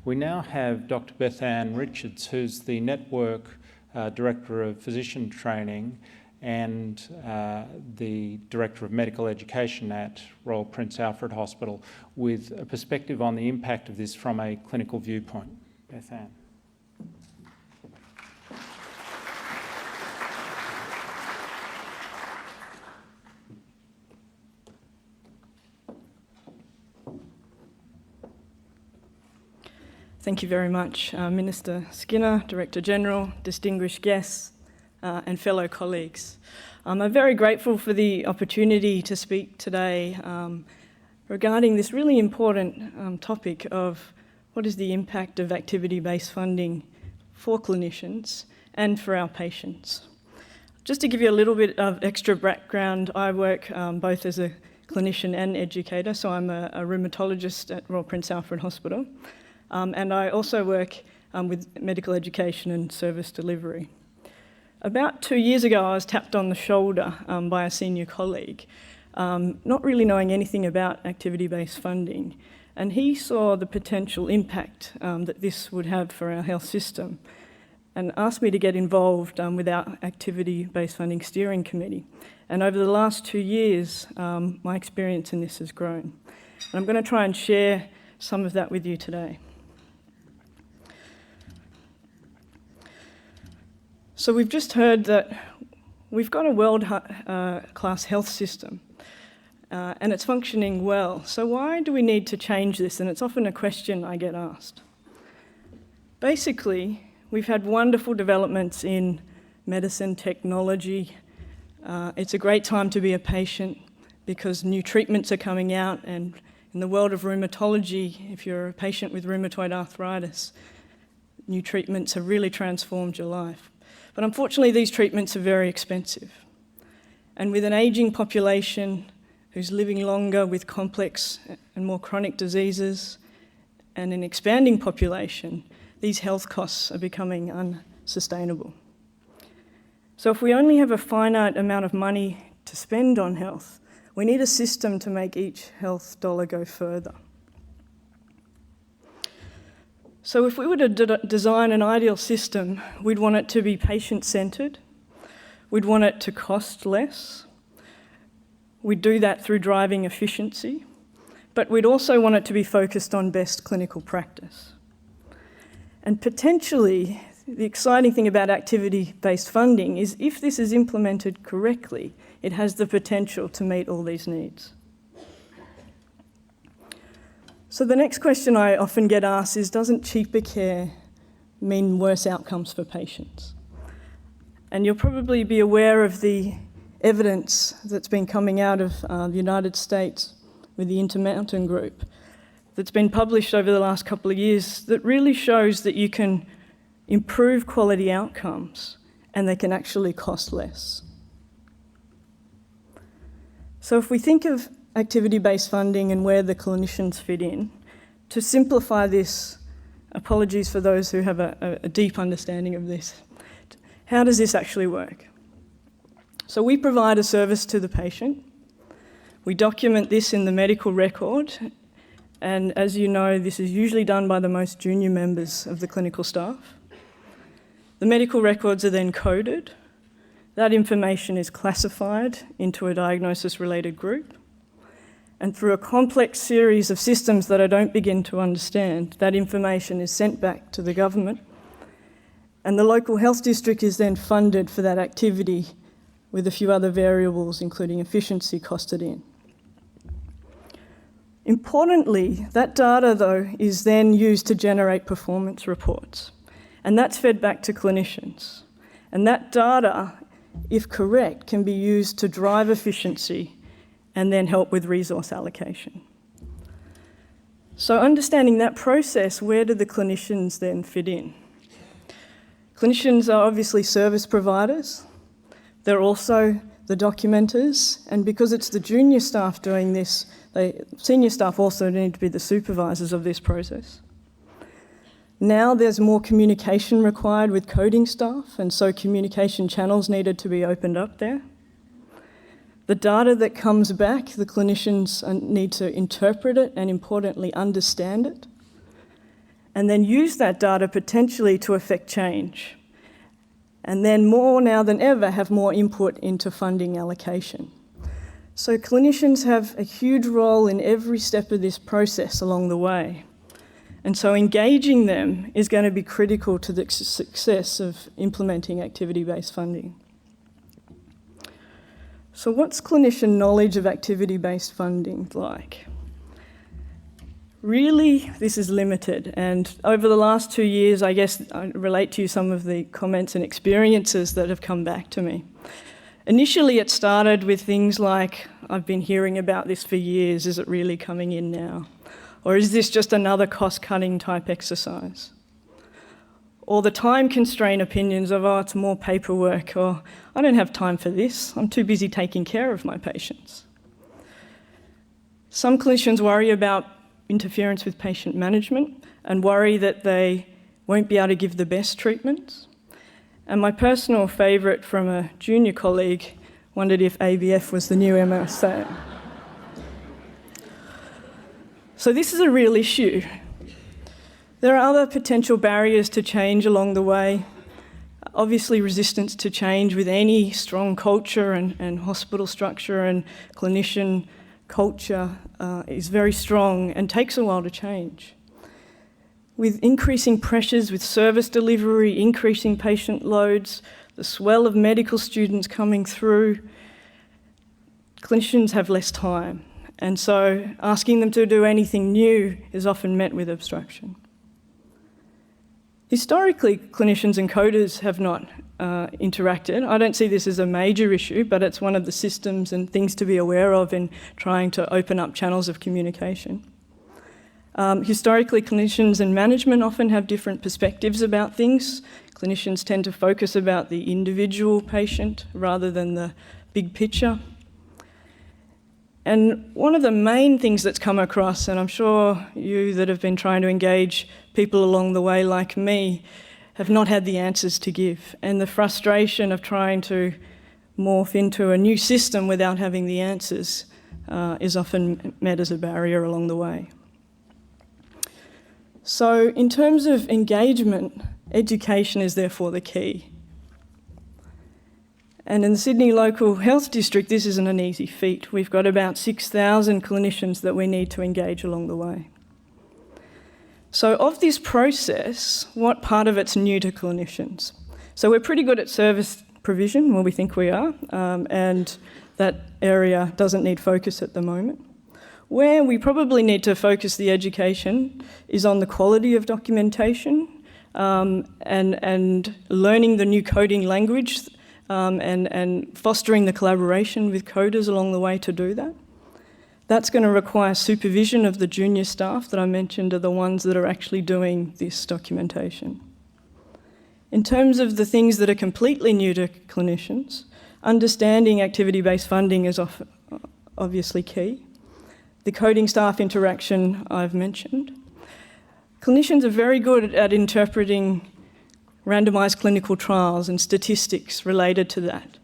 We now have Dr. Bethan Richards, who's the Network Director of Physician Training and the Director of Medical Education at Royal Prince Alfred Hospital, with a perspective on the impact of this from a clinical viewpoint. Bethan. Thank you very much, Minister Skinner, Director General, distinguished guests, and fellow colleagues. I'm very grateful for the opportunity to speak today regarding this really important topic of what is the impact of activity-based funding for clinicians and for our patients. Just to give you a little bit of extra background, I work both as a clinician and educator, so I'm a rheumatologist at Royal Prince Alfred Hospital. And I also work with medical education and service delivery. About 2 years ago, I was tapped on the shoulder by a senior colleague, not really knowing anything about activity-based funding. And he saw the potential impact that this would have for our health system and asked me to get involved with our activity-based funding steering committee. And over the last 2 years, my experience in this has grown. And I'm going to try and share some of that with you today. So we've just heard that we've got a world-class health system and it's functioning well. So why do we need to change this? And it's often a question I get asked. Basically, we've had wonderful developments in medicine, technology. It's a great time to be a patient because new treatments are coming out, and in the world of rheumatology, if you're a patient with rheumatoid arthritis, new treatments have really transformed your life. But unfortunately, these treatments are very expensive. And with an ageing population who's living longer with complex and more chronic diseases, and an expanding population, these health costs are becoming unsustainable. So if we only have a finite amount of money to spend on health, we need a system to make each health dollar go further. So if we were to design an ideal system, we'd want it to be patient-centred, we'd want it to cost less, we'd do that through driving efficiency, but we'd also want it to be focused on best clinical practice. And potentially, the exciting thing about activity-based funding is if this is implemented correctly, it has the potential to meet all these needs. So the next question I often get asked is, doesn't cheaper care mean worse outcomes for patients? And you'll probably be aware of the evidence that's been coming out of the United States with the Intermountain Group that's been published over the last couple of years that really shows that you can improve quality outcomes and they can actually cost less. So if we think of activity-based funding and where the clinicians fit in, to simplify this, apologies for those who have a deep understanding of this, how does this actually work? So we provide a service to the patient. We document this in the medical record, and as you know, this is usually done by the most junior members of the clinical staff. The medical records are then coded. That information is classified into a diagnosis-related group. And through a complex series of systems that I don't begin to understand, that information is sent back to the government. And the local health district is then funded for that activity with a few other variables, including efficiency, costed in. Importantly, that data, though, is then used to generate performance reports. And that's fed back to clinicians. And that data, if correct, can be used to drive efficiency and then help with resource allocation. So understanding that process, where do the clinicians then fit in? Clinicians are obviously service providers. They're also the documenters, and because it's the junior staff doing this, senior staff also need to be the supervisors of this process. Now there's more communication required with coding staff, and so communication channels needed to be opened up there. The data that comes back, the clinicians need to interpret it and, importantly, understand it. and then use that data potentially to affect change. And then more now than ever have more input into funding allocation. So clinicians have a huge role in every step of this process along the way. And so engaging them is going to be critical to the success of implementing activity-based funding. So what's clinician knowledge of activity-based funding like? Really, this is limited. And over the last 2 years, I guess I relate to you some of the comments and experiences that have come back to me. Initially, it started with things like, I've been hearing about this for years, is it really coming in now? Or is this just another cost-cutting type exercise? Or the time constraint opinions of, oh, it's more paperwork, or I don't have time for this, I'm too busy taking care of my patients. Some clinicians worry about interference with patient management and worry that they won't be able to give the best treatments. And my personal favourite from a junior colleague wondered if ABF was the new MSA. So this is a real issue. There are other potential barriers to change along the way. Obviously, resistance to change with any strong culture and hospital structure and clinician culture is very strong and takes a while to change. With increasing pressures with service delivery, increasing patient loads, the swell of medical students coming through, clinicians have less time. And so asking them to do anything new is often met with obstruction. Historically, clinicians and coders have not interacted. I don't see this as a major issue, but it's one of the systems and things to be aware of in trying to open up channels of communication. Historically, clinicians and management often have different perspectives about things. Clinicians tend to focus about the individual patient rather than the big picture. And one of the main things that's come across, and I'm sure you that have been trying to engage people along the way like me, have not had the answers to give. And the frustration of trying to morph into a new system without having the answers is often met as a barrier along the way. So in terms of engagement, education is therefore the key. And in the Sydney Local Health District, this isn't an easy feat. We've got about 6,000 clinicians that we need to engage along the way. So of this process, what part of it's new to clinicians? So we're pretty good at service provision, well, we think we are, and that area doesn't need focus at the moment. Where we probably need to focus the education is on the quality of documentation and learning the new coding language and fostering the collaboration with coders along the way to do that. That's going to require supervision of the junior staff that I mentioned are the ones that are actually doing this documentation. In terms of the things that are completely new to clinicians, understanding activity-based funding is obviously key. The coding staff interaction I've mentioned. Clinicians are very good at interpreting randomised clinical trials and statistics related to that,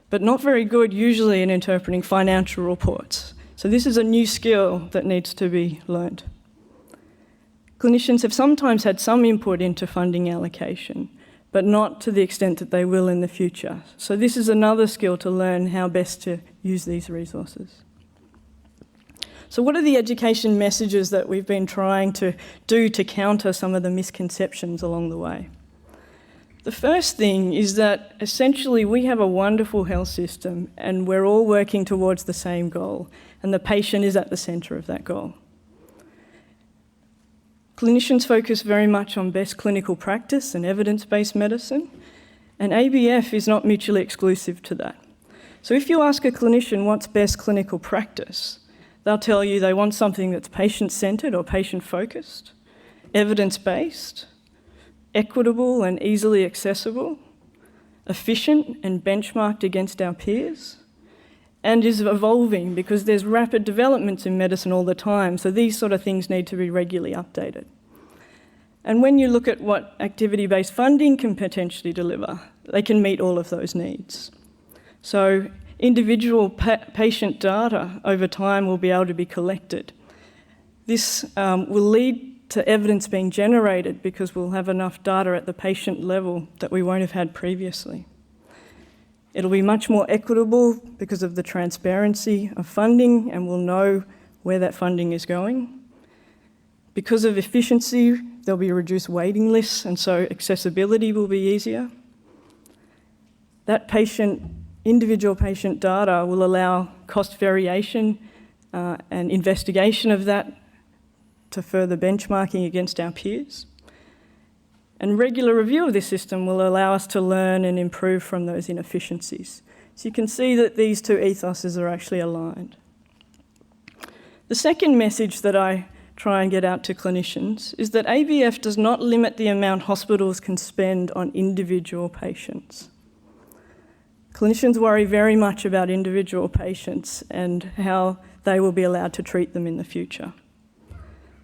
but not very good usually in interpreting financial reports. So this is a new skill that needs to be learned. Clinicians have sometimes had some input into funding allocation, but not to the extent that they will in the future. So this is another skill to learn how best to use these resources. So what are the education messages that we've been trying to do to counter some of the misconceptions along the way? The first thing is that essentially we have a wonderful health system and we're all working towards the same goal, and the patient is at the centre of that goal. Clinicians focus very much on best clinical practice and evidence-based medicine, and ABF is not mutually exclusive to that. So if you ask a clinician what's best clinical practice, they'll tell you they want something that's patient-centred or patient-focused, evidence-based, equitable and easily accessible, efficient and benchmarked against our peers, and is evolving because there's rapid developments in medicine all the time, so these sort of things need to be regularly updated. And when you look at what activity-based funding can potentially deliver, they can meet all of those needs. So individual patient data over time will be able to be collected. This will lead to evidence being generated because we'll have enough data at the patient level that we won't have had previously. It'll be much more equitable because of the transparency of funding, and we'll know where that funding is going. Because of efficiency, there'll be reduced waiting lists, and so accessibility will be easier. That individual patient data will allow cost variation and investigation of that to further benchmarking against our peers. And regular review of this system will allow us to learn and improve from those inefficiencies. So you can see that these two ethoses are actually aligned. The second message that I try and get out to clinicians is that ABF does not limit the amount hospitals can spend on individual patients. Clinicians worry very much about individual patients and how they will be allowed to treat them in the future.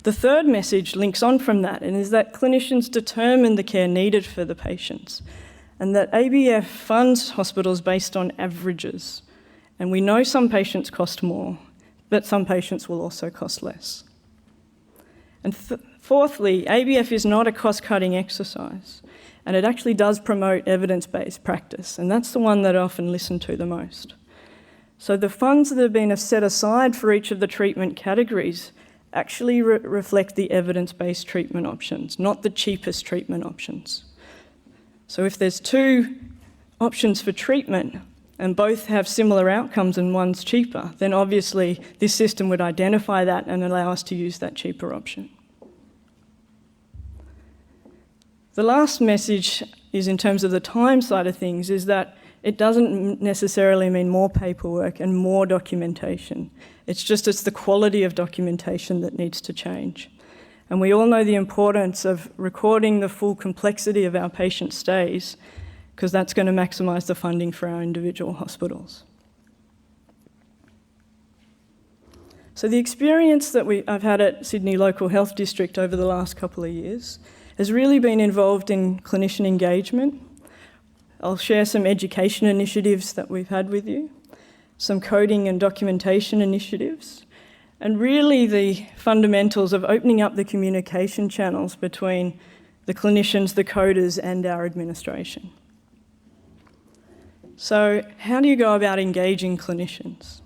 The third message links on from that, and is that clinicians determine the care needed for the patients, and that ABF funds hospitals based on averages. And we know some patients cost more, but some patients will also cost less. And fourthly, ABF is not a cost-cutting exercise, and it actually does promote evidence-based practice, and that's the one that I often listen to the most. So the funds that have been set aside for each of the treatment categories actually reflect the evidence-based treatment options, not the cheapest treatment options. So if there's two options for treatment and both have similar outcomes and one's cheaper, then obviously this system would identify that and allow us to use that cheaper option. The last message is, in terms of the time side of things, is that it doesn't necessarily mean more paperwork and more documentation. It's the quality of documentation that needs to change. And we all know the importance of recording the full complexity of our patient stays, because that's going to maximise the funding for our individual hospitals. So the experience that I've had at Sydney Local Health District over the last couple of years has really been involved in clinician engagement. I'll share some education initiatives that we've had with you, some coding and documentation initiatives, and really the fundamentals of opening up the communication channels between the clinicians, the coders, and our administration. So how do you go about engaging clinicians?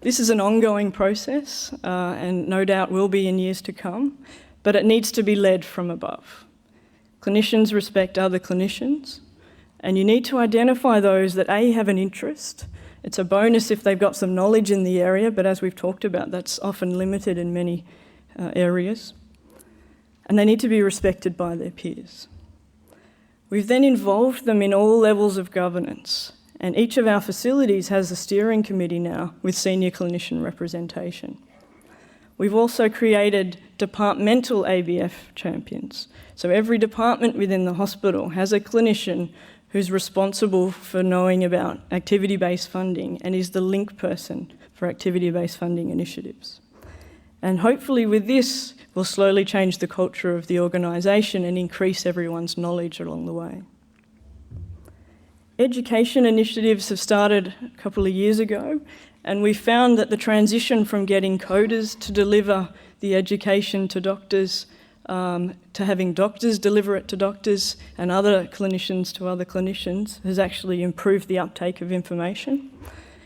This is an ongoing process, and no doubt will be in years to come, but it needs to be led from above. Clinicians respect other clinicians, and you need to identify those that A, have an interest. It's a bonus if they've got some knowledge in the area, but as we've talked about, that's often limited in many areas. And they need to be respected by their peers. We've then involved them in all levels of governance, and each of our facilities has a steering committee now with senior clinician representation. We've also created departmental ABF champions. So every department within the hospital has a clinician who's responsible for knowing about activity-based funding and is the link person for activity-based funding initiatives. And hopefully with this, we'll slowly change the culture of the organisation and increase everyone's knowledge along the way. Education initiatives have started a couple of years ago, and we found that the transition from getting coders to deliver the education to doctors, to having doctors deliver it to doctors and other clinicians to other clinicians has actually improved the uptake of information.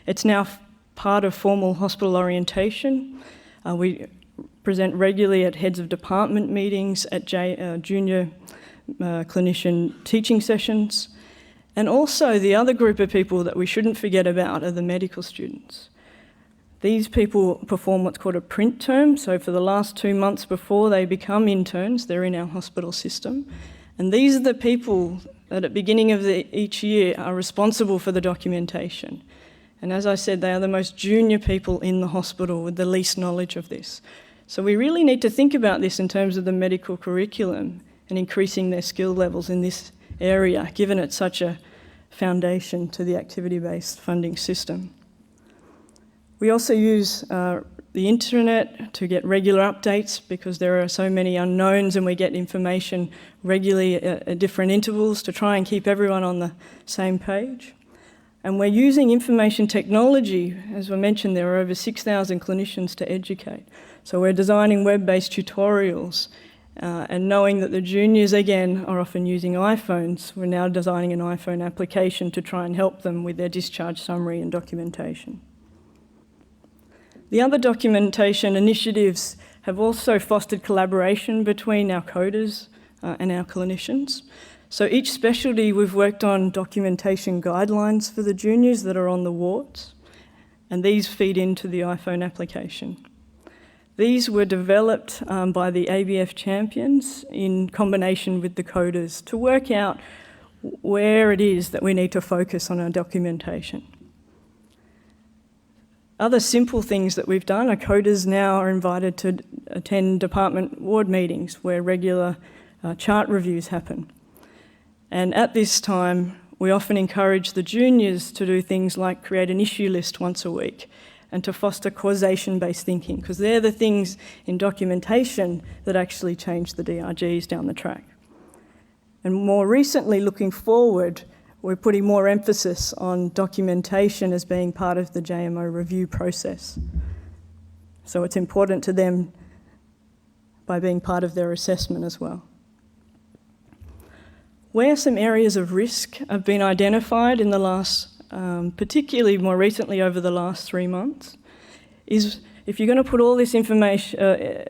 It's now part of formal hospital orientation. We present regularly at heads of department meetings, at junior clinician teaching sessions. And also the other group of people that we shouldn't forget about are the medical students. These people perform what's called a print term, so for the last 2 months before they become interns, they're in our hospital system. And these are the people that at the beginning of each year are responsible for the documentation. And as I said, they are the most junior people in the hospital with the least knowledge of this. So we really need to think about this in terms of the medical curriculum and increasing their skill levels in this area, given it's such a foundation to the activity-based funding system. We also use the internet to get regular updates because there are so many unknowns, and we get information regularly at different intervals to try and keep everyone on the same page. And we're using information technology. As I mentioned, there are over 6,000 clinicians to educate. So we're designing web-based tutorials And knowing that the juniors, again, are often using iPhones, we're now designing an iPhone application to try and help them with their discharge summary and documentation. The other documentation initiatives have also fostered collaboration between our coders and our clinicians. So each specialty, we've worked on documentation guidelines for the juniors that are on the wards, and these feed into the iPhone application. These were developed by the ABF champions in combination with the coders to work out where it is that we need to focus on our documentation. Other simple things that we've done, our coders now are invited to attend department ward meetings where regular chart reviews happen. And at this time, we often encourage the juniors to do things like create an issue list once a week and to foster causation-based thinking, because they're the things in documentation that actually change the DRGs down the track. And more recently, looking forward, we're putting more emphasis on documentation as being part of the JMO review process. So it's important to them by being part of their assessment as well. Where some areas of risk have been identified in the last, particularly more recently over the last 3 months, is if you're going to put all this information,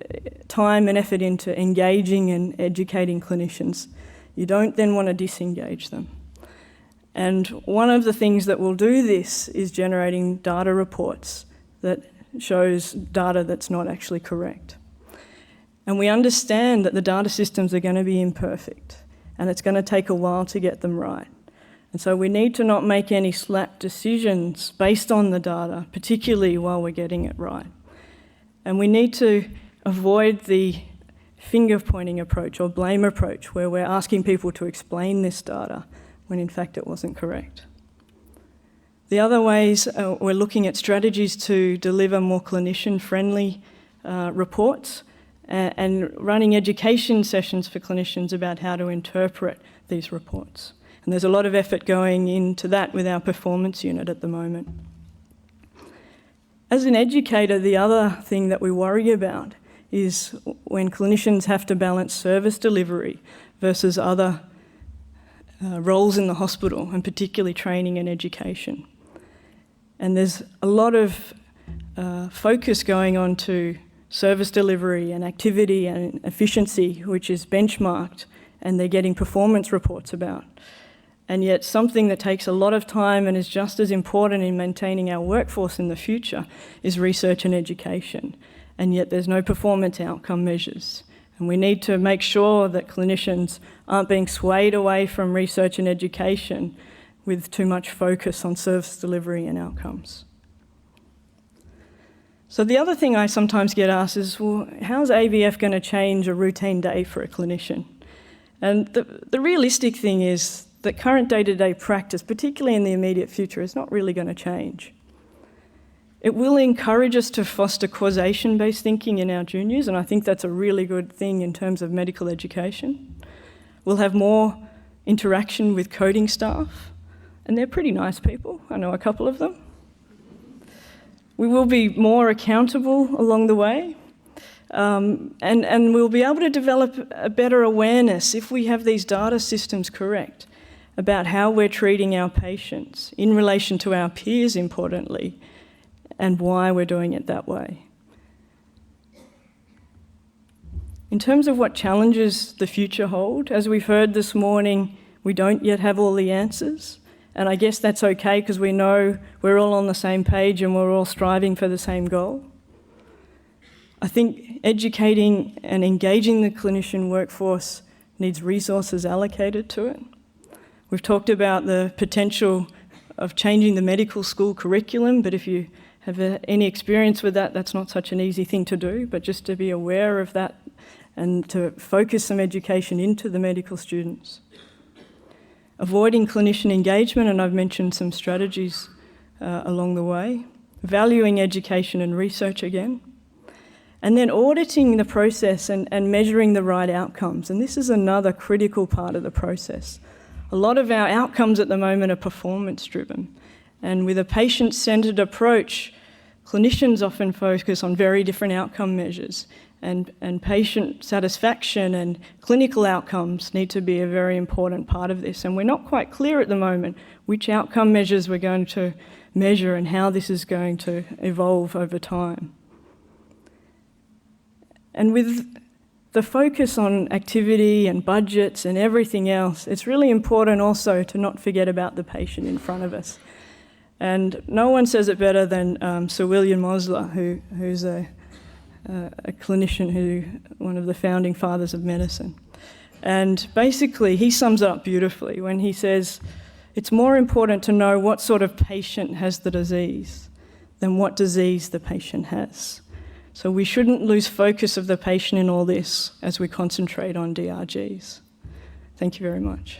time and effort into engaging and educating clinicians, you don't then want to disengage them. And one of the things that will do this is generating data reports that shows data that's not actually correct. And we understand that the data systems are going to be imperfect, and it's going to take a while to get them right. And so we need to not make any slap decisions based on the data, particularly while we're getting it right. And we need to avoid the finger-pointing approach or blame approach, where we're asking people to explain this data when in fact it wasn't correct. The other ways, we're looking at strategies to deliver more clinician-friendly reports and running education sessions for clinicians about how to interpret these reports. And there's a lot of effort going into that with our performance unit at the moment. As an educator, the other thing that we worry about is when clinicians have to balance service delivery versus other roles in the hospital, and particularly training and education. And there's a lot of focus going on to service delivery and activity and efficiency, which is benchmarked, and they're getting performance reports about. And yet something that takes a lot of time and is just as important in maintaining our workforce in the future is research and education. And yet there's no performance outcome measures. And we need to make sure that clinicians aren't being swayed away from research and education with too much focus on service delivery and outcomes. So the other thing I sometimes get asked is, well, how's ABF going to change a routine day for a clinician? And the realistic thing is that current day-to-day practice, particularly in the immediate future, is not really going to change. It will encourage us to foster causation-based thinking in our juniors, and I think that's a really good thing in terms of medical education. We'll have more interaction with coding staff, and they're pretty nice people. I know a couple of them. We will be more accountable along the way, and we'll be able to develop a better awareness if we have these data systems correct about how we're treating our patients in relation to our peers, importantly, and why we're doing it that way. In terms of what challenges the future hold, as we've heard this morning, we don't yet have all the answers. And I guess that's okay because we know we're all on the same page and we're all striving for the same goal. I think educating and engaging the clinician workforce needs resources allocated to it. We've talked about the potential of changing the medical school curriculum, but if you have any experience with that, that's not such an easy thing to do, but just to be aware of that and to focus some education into the medical students. Avoiding clinician engagement, and I've mentioned some strategies along the way. Valuing education and research again. And then auditing the process and measuring the right outcomes. And this is another critical part of the process. A lot of our outcomes at the moment are performance-driven. And with a patient-centred approach, clinicians often focus on very different outcome measures. and patient satisfaction and clinical outcomes need to be a very important part of this. And we're not quite clear at the moment which outcome measures we're going to measure and how this is going to evolve over time. And with the focus on activity and budgets and everything else, it's really important also to not forget about the patient in front of us. And no one says it better than Sir William Osler, who's a clinician, one of the founding fathers of medicine. And basically, he sums it up beautifully when he says, it's more important to know what sort of patient has the disease than what disease the patient has. So we shouldn't lose focus of the patient in all this as we concentrate on DRGs. Thank you very much.